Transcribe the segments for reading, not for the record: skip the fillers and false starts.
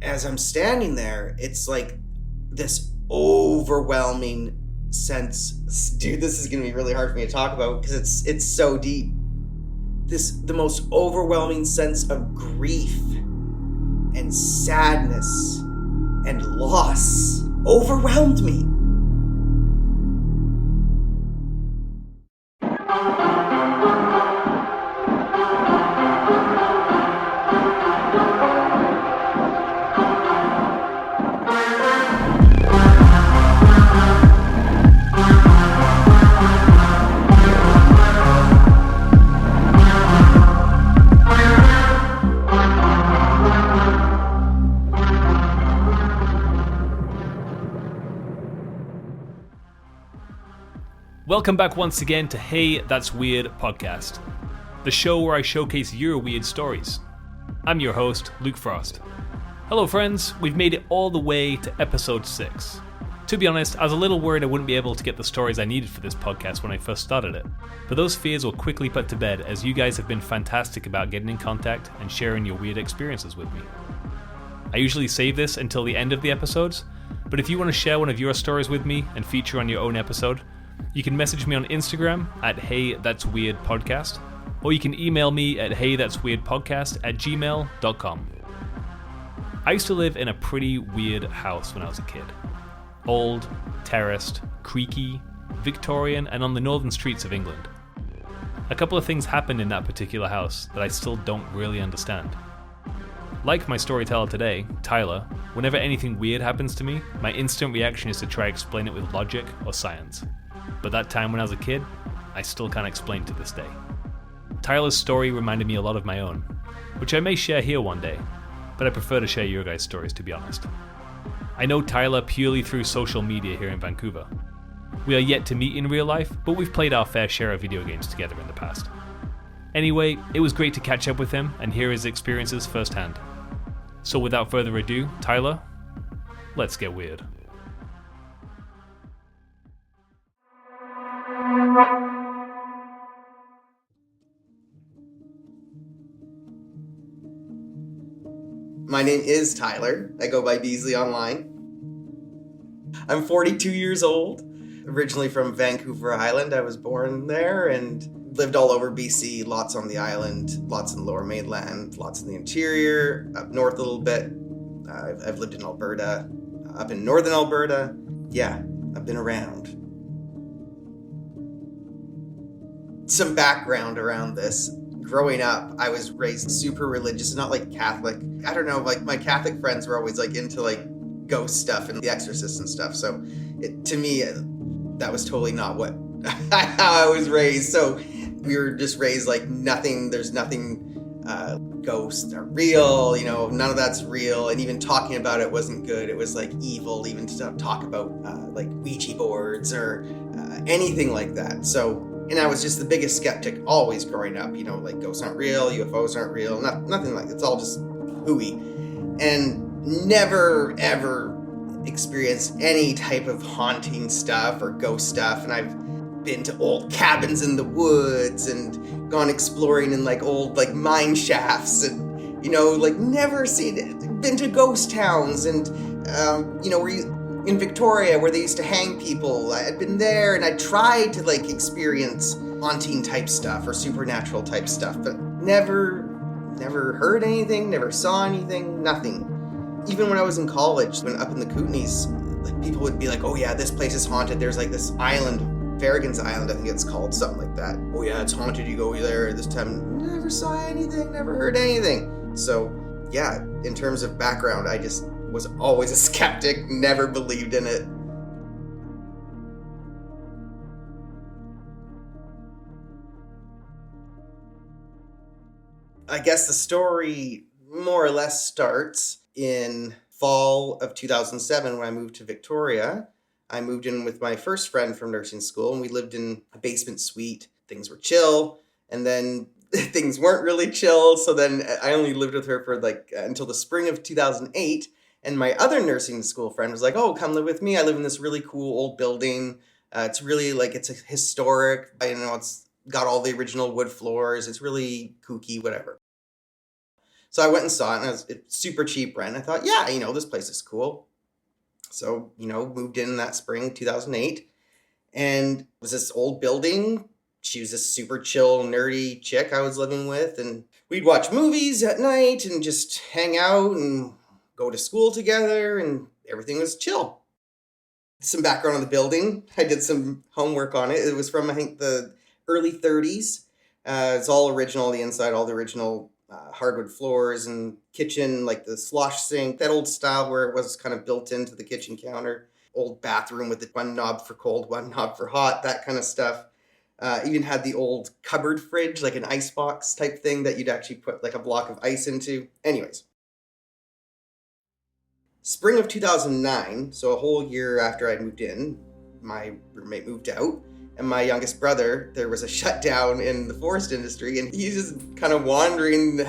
as I'm standing there, it's like this overwhelming sense. Dude, this is going to be really hard for me to talk about because it's so deep. The most overwhelming sense of grief and sadness and loss overwhelmed me. Welcome back once again to Hey, That's Weird podcast, the show where I showcase your weird stories. I'm your host, Luc Frost. Hello friends, we've made it all the way to episode 6. To be honest, I was a little worried I wouldn't be able to get the stories I needed for this podcast when I first started it, but those fears were quickly put to bed as you guys have been fantastic about getting in contact and sharing your weird experiences with me. I usually save this until the end of the episodes, but if you want to share one of your stories with me and feature on your own episode, you can message me on Instagram at HeyThat'sWeirdPodcast, or you can email me at HeyThat'sWeirdPodcast@gmail.com. I used to live in a pretty weird house when I was a kid. Old, terraced, creaky, Victorian, and on the northern streets of England. A couple of things happened in that particular house that I still don't really understand. Like my storyteller today, Tyler, whenever anything weird happens to me, my instant reaction is to try to explain it with logic or science. But that time when I was a kid, I still can't explain to this day. Tyler's story reminded me a lot of my own, which I may share here one day, but I prefer to share your guys' stories, to be honest. I know Tyler purely through social media here in Vancouver. We are yet to meet in real life, but we've played our fair share of video games together in the past. Anyway, it was great to catch up with him and hear his experiences firsthand. So without further ado, Tyler, let's get weird. My name is Tyler. I go by Beasley online. I'm 42 years old. Originally from Vancouver Island. I was born there and lived all over BC. Lots on the island, lots in the lower mainland, lots in the interior, up north a little bit. I've lived in Alberta, up in northern Alberta. Yeah, I've been around. Some background around this. Growing up, I was raised super religious, not like Catholic. I don't know, like my Catholic friends were always like into like ghost stuff and the exorcist and stuff. So to me, that was totally not how I was raised. So we were just raised like nothing, there's nothing, ghosts are real, none of that's real. And even talking about it wasn't good. It was like evil even to talk about like Ouija boards or anything like that. And I was just the biggest skeptic always growing up, like ghosts aren't real, UFOs aren't real, nothing like that. It's all just hooey. And never, ever experienced any type of haunting stuff or ghost stuff. And I've been to old cabins in the woods and gone exploring in like old like mine shafts and, like never seen it. Been to ghost towns and, in Victoria where they used to hang people. I had been there and I tried to like experience haunting type stuff or supernatural type stuff, but never heard anything, never saw anything, nothing. Even when I was in college, when up in the Kootenays, like people would be like, oh yeah, this place is haunted. There's like this island, Farragon's Island, I think it's called, something like that. Oh yeah, it's haunted, you go there this time. Never saw anything, never heard anything. So yeah, in terms of background, I just was always a skeptic, never believed in it. I guess the story more or less starts in fall of 2007 when I moved to Victoria. I moved in with my first friend from nursing school and we lived in a basement suite. Things were chill and then things weren't really chill. So then I only lived with her for like until the spring of 2008. And my other nursing school friend was like, oh, come live with me. I live in this really cool old building. It's really like, it's a historic, it's got all the original wood floors. It's really kooky, whatever. So I went and saw it, and it's super cheap rent. I thought, yeah, this place is cool. So, moved in that spring, 2008, and it was this old building. She was this super chill, nerdy chick I was living with, and we'd watch movies at night and just hang out and go to school together, and everything was chill. Some background on the building. I did some homework on it. It was from, I think, the early 30s. It's all original, the inside, all the original hardwood floors and kitchen, like the slosh sink, that old style where it was kind of built into the kitchen counter. Old bathroom with the one knob for cold, one knob for hot, that kind of stuff. Even had the old cupboard fridge, like an ice box type thing that you'd actually put like a block of ice into. Anyways. Spring of 2009, so a whole year after I'd moved in, my roommate moved out. And my youngest brother, there was a shutdown in the forest industry, and he's just kind of wandering,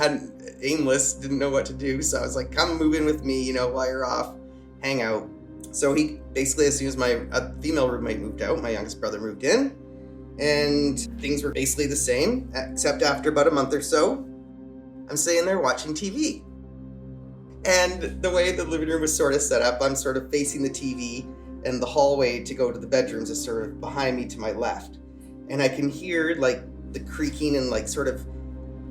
aimless, didn't know what to do. So I was like, come move in with me, while you're off, hang out. So he basically, as soon as my female roommate moved out, my youngest brother moved in, and things were basically the same, except after about a month or so, I'm sitting there watching TV. And the way the living room was sort of set up, I'm sort of facing the TV, and the hallway to go to the bedrooms is sort of behind me to my left. And I can hear like the creaking and like sort of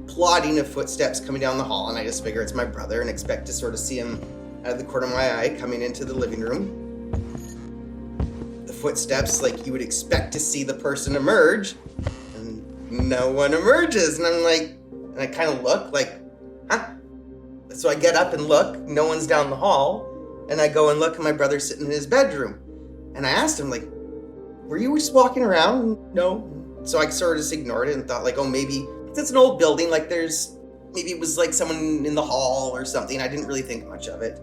plodding of footsteps coming down the hall. And I just figure it's my brother and expect to sort of see him out of the corner of my eye coming into the living room. The footsteps, like you would expect to see the person emerge, and no one emerges. And I'm like, and I kind of look like, huh? So I get up and look, no one's down the hall. And I go and look, and my brother's sitting in his bedroom. And I asked him, like, were you just walking around? No. So I sort of just ignored it and thought, like, oh, maybe it's an old building. Like, maybe it was like someone in the hall or something. I didn't really think much of it.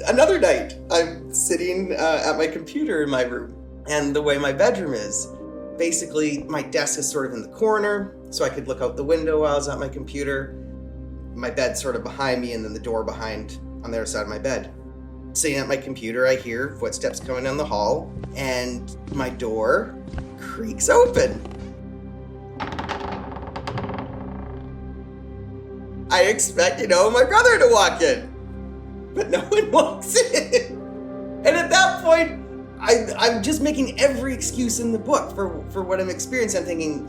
Another night, I'm sitting at my computer in my room. And the way my bedroom is, basically, my desk is sort of in the corner, so I could look out the window while I was at my computer. My bed's sort of behind me, and then the door behind on the other side of my bed. Sitting at my computer, I hear footsteps coming down the hall, and my door creaks open. I expect, my brother to walk in, but no one walks in. And at that point, I'm just making every excuse in the book for what I'm experiencing. I'm thinking,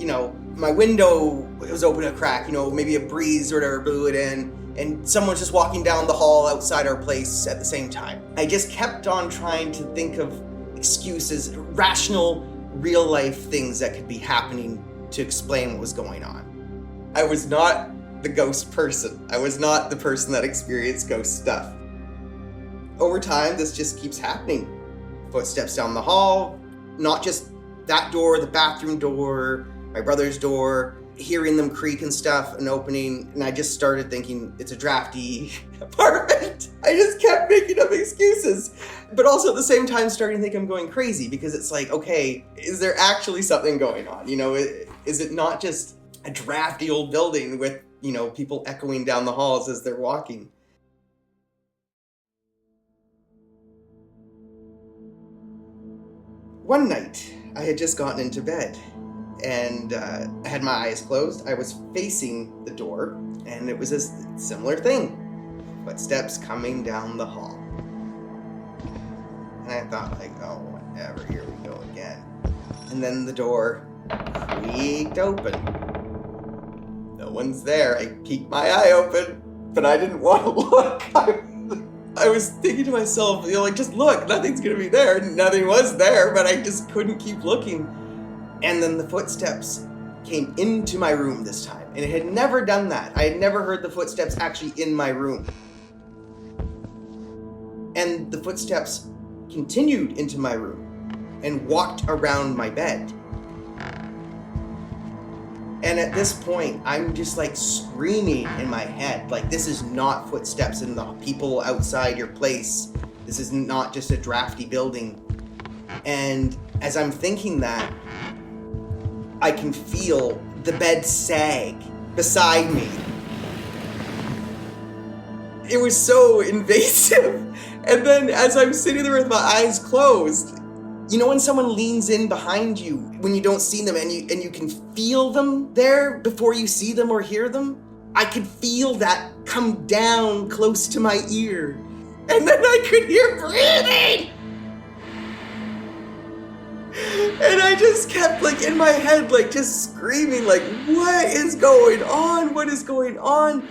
my window was open a crack, maybe a breeze or whatever blew it in, and someone's just walking down the hall outside our place at the same time. I just kept on trying to think of excuses, rational, real-life things that could be happening to explain what was going on. I was not the ghost person. I was not the person that experienced ghost stuff. Over time, this just keeps happening. Footsteps down the hall, not just that door, the bathroom door, my brother's door, hearing them creak and stuff and opening, and I just started thinking it's a drafty apartment. I just kept making up excuses, but also at the same time starting to think I'm going crazy, because it's like, okay, is there actually something going on? Is it not just a drafty old building with, people echoing down the halls as they're walking? One night, I had just gotten into bed, and I had my eyes closed. I was facing the door, and it was a similar thing. Footsteps coming down the hall. And I thought, like, oh, whatever, here we go again. And then the door creaked open. No one's there. I peeked my eye open, but I didn't want to look. I was thinking to myself, just look, nothing's going to be there. Nothing was there, but I just couldn't keep looking. And then the footsteps came into my room this time. And it had never done that. I had never heard the footsteps actually in my room. And the footsteps continued into my room and walked around my bed. And at this point, I'm just like screaming in my head, like, this is not footsteps in the people outside your place. This is not just a drafty building. And as I'm thinking that, I can feel the bed sag beside me. It was so invasive. And then as I'm sitting there with my eyes closed, You know when someone leans in behind you when you don't see them and you can feel them there before you see them or hear them? I could feel that come down close to my ear. And then I could hear breathing! And I just kept like in my head, like just screaming like, what is going on? What is going on?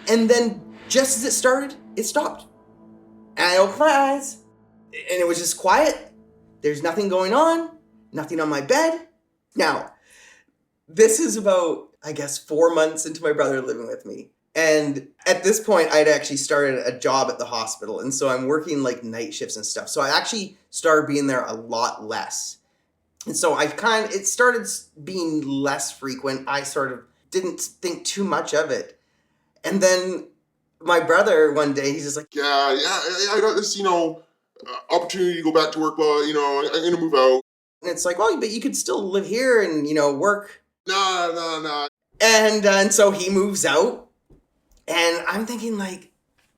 And then just as it started, it stopped. And I opened my eyes and it was just quiet. There's nothing going on, nothing on my bed. Now, this is about, I guess, 4 months into my brother living with me. And at this point, I'd actually started a job at the hospital. And so I'm working like night shifts and stuff. So I actually started being there a lot less. And so it started being less frequent. I sort of didn't think too much of it. And then my brother one day, he's just like, yeah, I got this, opportunity to go back to work, but, I'm going to move out. And it's like, well, but you could still live here and, work. Nah. And so he moves out. And I'm thinking like,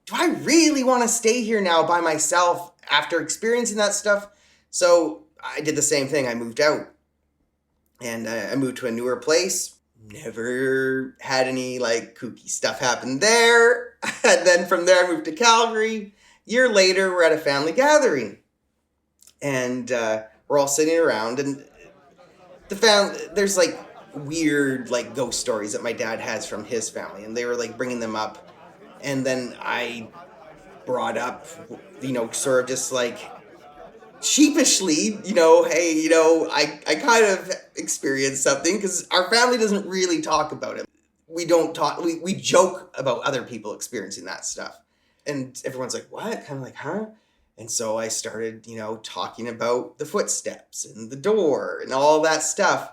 do I really want to stay here now by myself after experiencing that stuff? So I did the same thing. I moved out. And I moved to a newer place. Never had any like kooky stuff happen there. And then from there I moved to Calgary. Year later, we're at a family gathering. And we're all sitting around and there's like weird like ghost stories that my dad has from his family. And they were like bringing them up. And then I brought up, sort of just like sheepishly, hey, I kind of experienced something because our family doesn't really talk about it. We don't talk, we joke about other people experiencing that stuff. And everyone's like, what? Kind of like, huh? And so I started, talking about the footsteps and the door and all that stuff.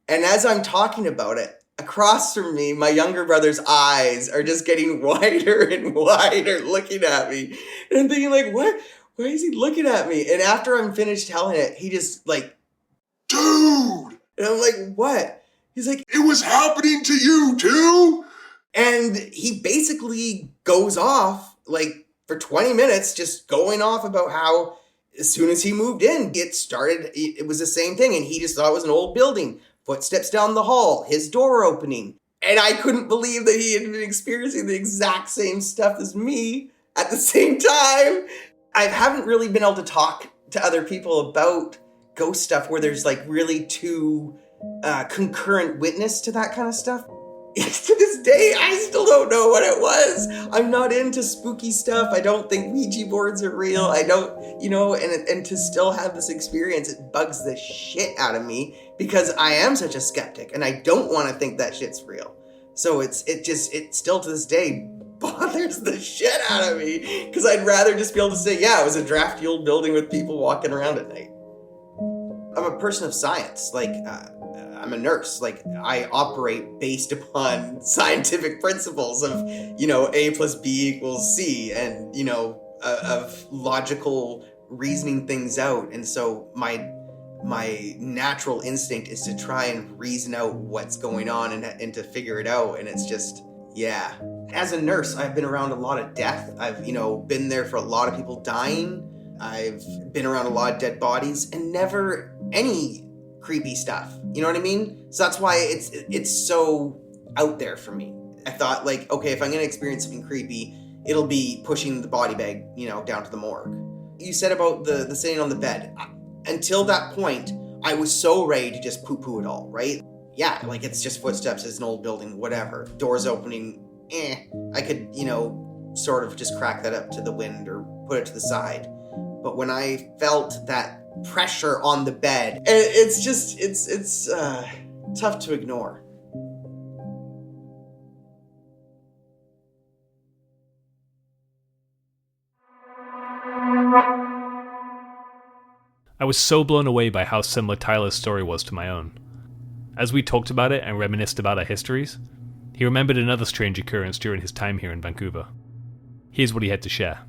And as I'm talking about it, across from me, my younger brother's eyes are just getting wider and wider looking at me. And I'm thinking like, what? Why is he looking at me? And after I'm finished telling it, he just like, dude! And I'm like, what? He's like, it was happening to you too? And he basically goes off like for 20 minutes, just going off about how as soon as he moved in, it was the same thing. And he just thought it was an old building, footsteps down the hall, his door opening. And I couldn't believe that he had been experiencing the exact same stuff as me at the same time. I haven't really been able to talk to other people about ghost stuff where there's like really two concurrent witness to that kind of stuff. To this day, I still don't know what it was. I'm not into spooky stuff. I don't think Ouija boards are real. I don't, and to still have this experience, it bugs the shit out of me because I am such a skeptic and I don't want to think that shit's real. So it still to this day bothers the shit out of me because I'd rather just be able to say, yeah, it was a drafty old building with people walking around at night. I'm a person of science. I'm a nurse. I operate based upon scientific principles of, A plus B equals C and, of logical reasoning things out. And so my natural instinct is to try and reason out what's going on and to figure it out. And it's just, yeah. As a nurse, I've been around a lot of death. I've, been there for a lot of people dying. I've been around a lot of dead bodies and never any creepy stuff. You know what I mean? So that's why it's so out there for me. I thought okay, if I'm going to experience something creepy, it'll be pushing the body bag, down to the morgue. You said about the sitting on the bed. Until that point, I was so ready to just poo-poo it all, right? Yeah, it's just footsteps, it's an old building, whatever. Doors opening, I could, sort of just crack that up to the wind or put it to the side. But when I felt that pressure on the bed, it's tough to ignore. I was so blown away by how similar Tyler's story was to my own. As we talked about it and reminisced about our histories, he remembered another strange occurrence during his time here in Vancouver. Here's what he had to share.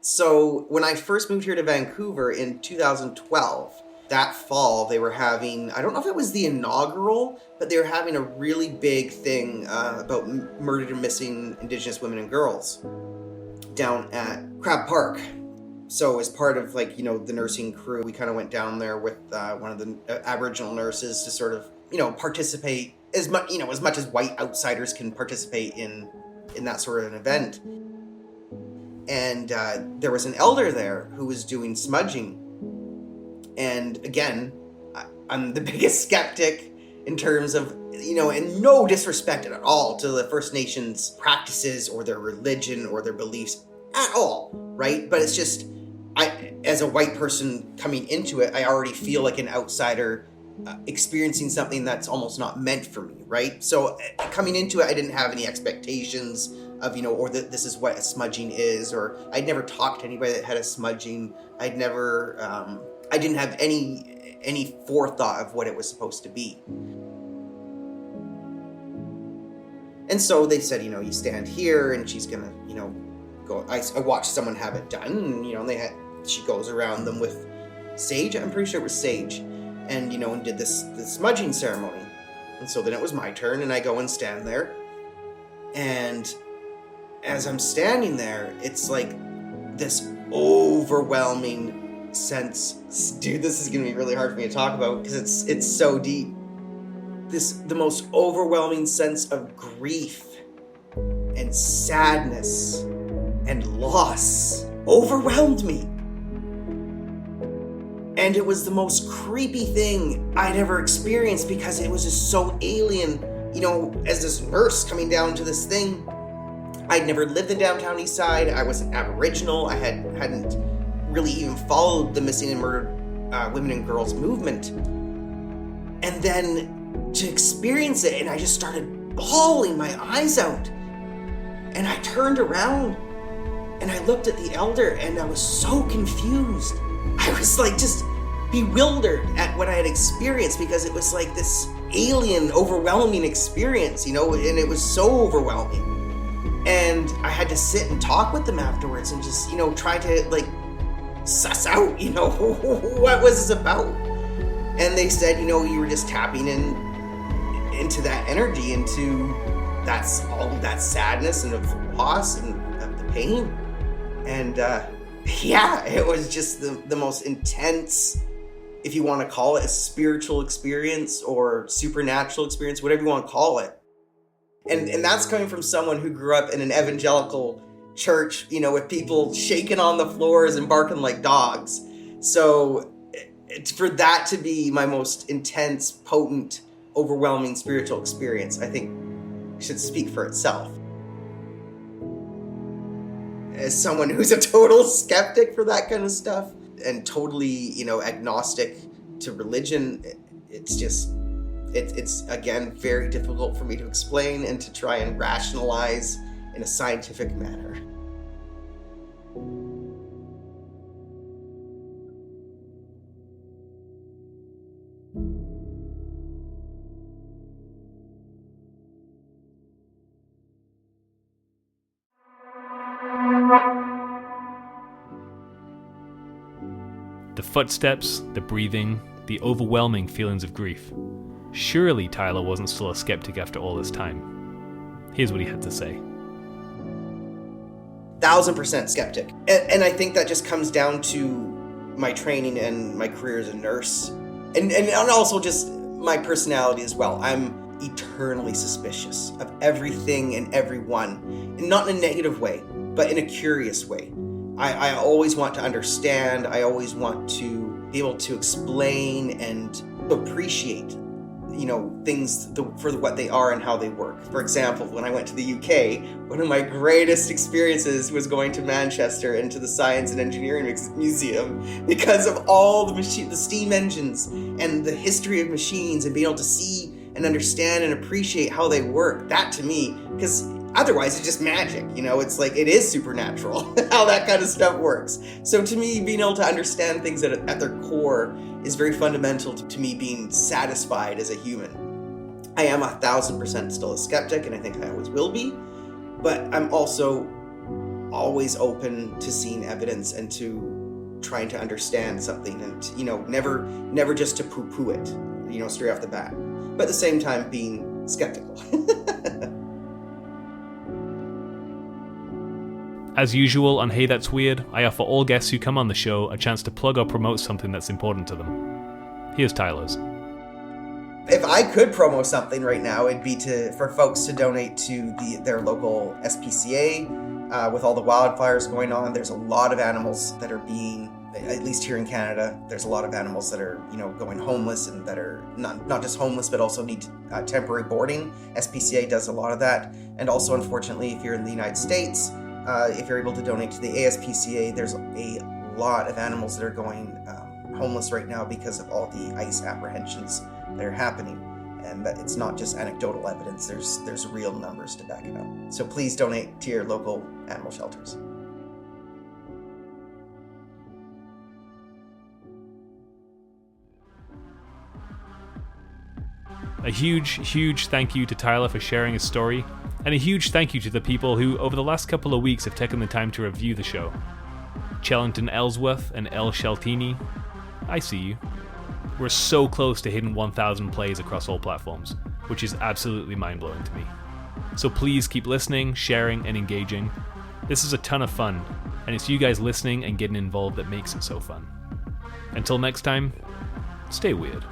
So when I first moved here to Vancouver in 2012, that fall they were having, I don't know if it was the inaugural, but they were having a really big thing about murdered and missing Indigenous women and girls. down at Crab Park. So as part of like, the nursing crew, we kind of went down there with one of the Aboriginal nurses to sort of, participate as much, as much as white outsiders can participate in that sort of an event. And there was an elder there who was doing smudging. And again, I'm the biggest skeptic in terms of, and no disrespect at all to the First Nations practices or their religion or their beliefs at all, right? But it's just, as a white person coming into it, I already feel like an outsider experiencing something that's almost not meant for me, right? So coming into it, I didn't have any expectations of, or that this is what a smudging is, or I'd never talked to anybody that had a smudging. I didn't have any forethought of what it was supposed to be. And so they said, you stand here and she's gonna, go. I watched someone have it done, and, she goes around them with sage. I'm pretty sure it was sage, and, and did this smudging ceremony. And so then it was my turn, and I go and stand there. And as I'm standing there, it's like this overwhelming sense. Dude, this is gonna be really hard for me to talk about because it's so deep. The most overwhelming sense of grief and sadness and loss overwhelmed me. And it was the most creepy thing I'd ever experienced because it was just so alien. As this nurse coming down to this thing, I'd never lived in downtown East Side. I was an Aboriginal. I hadn't really even followed the missing and murdered women and girls movement. And then to experience it, and I just started bawling my eyes out. And I turned around and I looked at the elder and I was so confused. I was like just bewildered at what I had experienced because it was like this alien, overwhelming experience, and it was so overwhelming. And I had to sit and talk with them afterwards and just, try to like suss out, what was this about? And they said, you were just tapping into that energy, into that's all of that sadness and of the loss and of the pain. And it was just the most intense, if you want to call it a spiritual experience or supernatural experience, whatever you want to call it. And that's coming from someone who grew up in an evangelical church, with people shaking on the floors and barking like dogs. So for that to be my most intense, potent, overwhelming spiritual experience, I think should speak for itself. As someone who's a total skeptic for that kind of stuff and totally, agnostic to religion, it's again very difficult for me to explain and to try and rationalize in a scientific manner. The footsteps, the breathing, the overwhelming feelings of grief. Surely Tyler wasn't still a skeptic after all this time. Here's what he had to say. 1000% skeptic. And I think that just comes down to my training and my career as a nurse. And also just my personality as well. I'm eternally suspicious of everything and everyone. And not in a negative way, but in a curious way. I always want to understand. I always want to be able to explain and appreciate, things for what they are and how they work. For example, when I went to the UK, one of my greatest experiences was going to Manchester and to the Science and Engineering Museum because of all the steam engines and the history of machines and being able to see and understand and appreciate how they work. That to me, because otherwise it's just magic, it's like it is supernatural how that kind of stuff works. So to me, being able to understand things at their core is very fundamental to me being satisfied as a human. I am 1000% still a skeptic, and I think I always will be, but I'm also always open to seeing evidence and to trying to understand something and, never just to poo-poo it, straight off the bat, but at the same time being skeptical. As usual on Hey That's Weird, I offer all guests who come on the show a chance to plug or promote something that's important to them. Here's Tyler's. If I could promo something right now, it'd be for folks to donate to their local SPCA. With all the wildfires going on, there's a lot of animals that are being, at least here in Canada, there's a lot of animals that are, going homeless and that are not just homeless, but also need temporary boarding. SPCA does a lot of that. And also, unfortunately, if you're in the United States, if you're able to donate to the ASPCA, there's a lot of animals that are going homeless right now because of all the ICE apprehensions that are happening. And that it's not just anecdotal evidence, there's real numbers to back it up. So please donate to your local animal shelters. A huge thank you to Tyler for sharing his story, and a huge thank you to the people who, over the last couple of weeks, have taken the time to review the show. Chellington Ellsworth and El Sheltini, I see you. We're so close to hitting 1,000 plays across all platforms, which is absolutely mind-blowing to me. So please keep listening, sharing, and engaging. This is a ton of fun, and it's you guys listening and getting involved that makes it so fun. Until next time, stay weird.